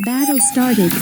Battle started.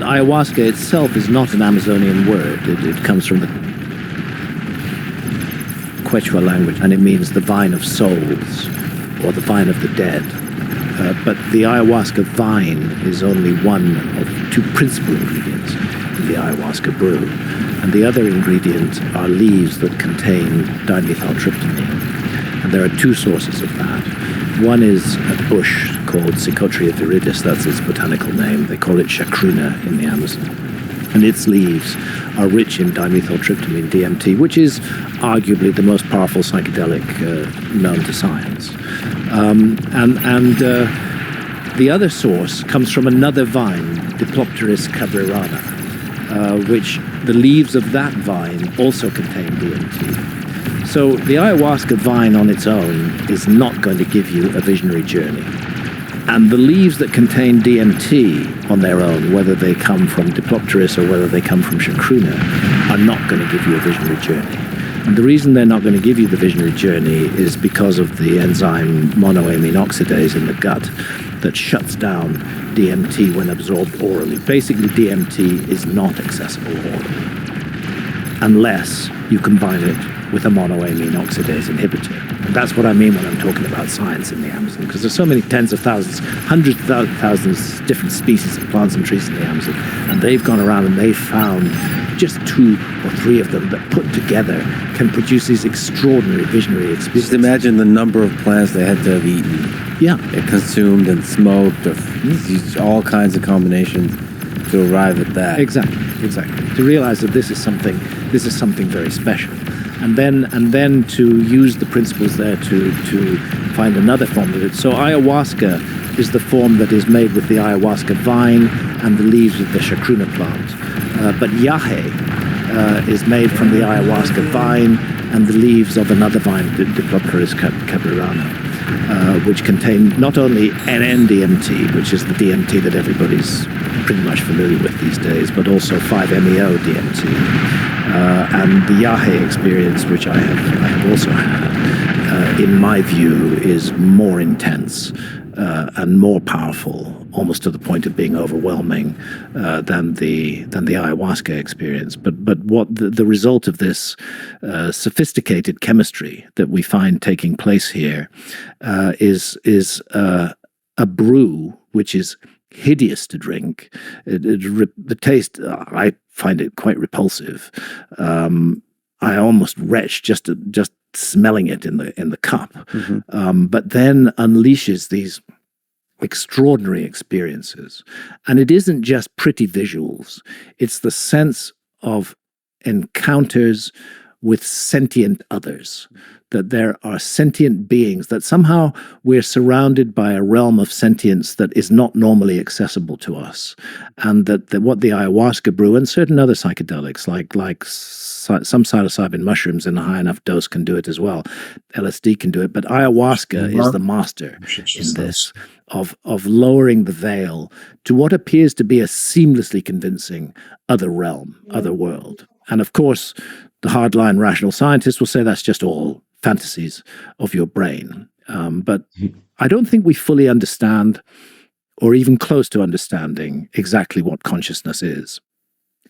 ayahuasca itself is not an Amazonian word. It comes from the Quechua language, and it means the vine of souls, or the vine of the dead. But the ayahuasca vine is only one of two principal ingredients in the ayahuasca brew. And the other ingredient are leaves that contain dimethyltryptamine. And there are two sources of that. One is a bush called Psychotria viridis, that's its botanical name. They call it chacruna in the Amazon. And its leaves are rich in dimethyltryptamine, DMT, which is arguably the most powerful psychedelic known to science. The other source comes from another vine, Diplopteris cabrerana, which the leaves of that vine also contain DMT. So the ayahuasca vine on its own is not going to give you a visionary journey. And the leaves that contain DMT on their own, whether they come from Diplopteris or whether they come from chacruna, are not going to give you a visionary journey. And the reason they're not going to give you the visionary journey is because of the enzyme monoamine oxidase in the gut that shuts down DMT when absorbed orally. Basically, DMT is not accessible orally unless you combine it with a monoamine oxidase inhibitor. And that's what I mean when I'm talking about science in the Amazon, because there's so many tens of thousands, hundreds of thousands different species of plants and trees in the Amazon, and they've gone around and they've found just 2 or 3 of them that put together can produce these extraordinary visionary experiences. Just imagine the number of plants they had to have eaten. Yeah. And consumed and smoked, or used all kinds of combinations to arrive at that. Exactly. To realize that this is something very special. And then to use the principles there to find another form of it. So ayahuasca is the form that is made with the ayahuasca vine and the leaves of the chacruna plant. But yahe is made from the ayahuasca vine and the leaves of another vine, Diplopteris cabrerana, which contain not only NN-DMT, which is the DMT that everybody's pretty much familiar with these days, but also 5-MeO-DMT. And the yahe experience, which I have also had, in my view, is more intense and more powerful, almost to the point of being overwhelming, than the ayahuasca experience. But what the result of this sophisticated chemistry that we find taking place here is a brew which is hideous to drink. The taste, I find it quite repulsive. I almost retch just smelling it in the cup. Mm-hmm. But then unleashes these extraordinary experiences. And it isn't just pretty visuals. It's the sense of encounters with sentient others, that there are sentient beings, that somehow we're surrounded by a realm of sentience that is not normally accessible to us. And that what the ayahuasca brew and certain other psychedelics, like some psilocybin mushrooms in a high enough dose can do it as well. LSD can do it, but ayahuasca is the master in this, of lowering the veil to what appears to be a seamlessly convincing other realm, other world. And of course, the hardline rational scientists will say that's just all fantasies of your brain. But I don't think we fully understand, or even close to understanding, exactly what consciousness is.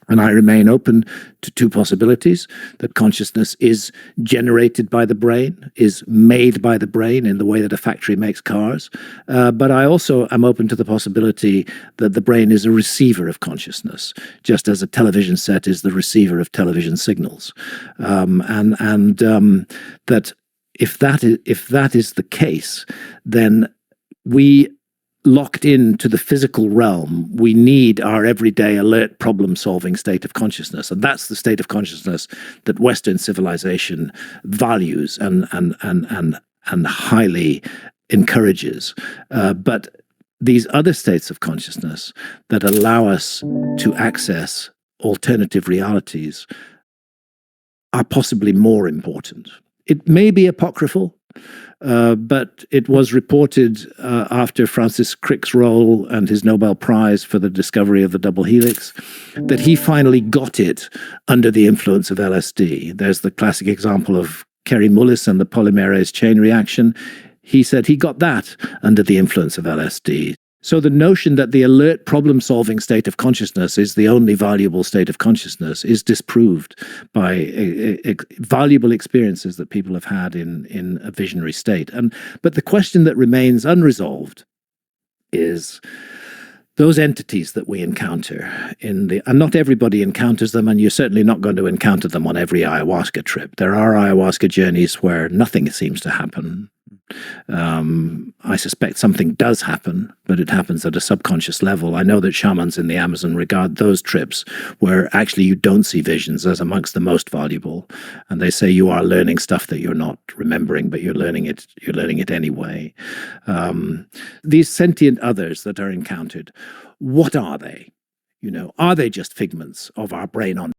And I remain open to two possibilities: that consciousness is generated by the brain, is made by the brain in the way that a factory makes cars. But I also am open to the possibility that the brain is a receiver of consciousness, just as a television set is the receiver of television signals. That if that is the case, then we, locked into the physical realm, we need our everyday alert problem-solving state of consciousness. And that's the state of consciousness that Western civilization values and highly encourages. But these other states of consciousness that allow us to access alternative realities are possibly more important. It may be apocryphal, but it was reported after Francis Crick's role and his Nobel Prize for the discovery of the double helix that he finally got it under the influence of LSD. There's the classic example of Kary Mullis and the polymerase chain reaction. He said he got that under the influence of LSD. So the notion that the alert problem-solving state of consciousness is the only valuable state of consciousness is disproved by valuable experiences that people have had in a visionary state. But the question that remains unresolved is those entities that we encounter and not everybody encounters them, and you're certainly not going to encounter them on every ayahuasca trip. There are ayahuasca journeys where nothing seems to happen. I suspect something does happen, but it happens at a subconscious level. I know that shamans in the Amazon regard those trips where actually you don't see visions as amongst the most valuable, and they say you are learning stuff that you're not remembering, but you're learning it anyway. These sentient others that are encountered, what are they? Are they just figments of our brain on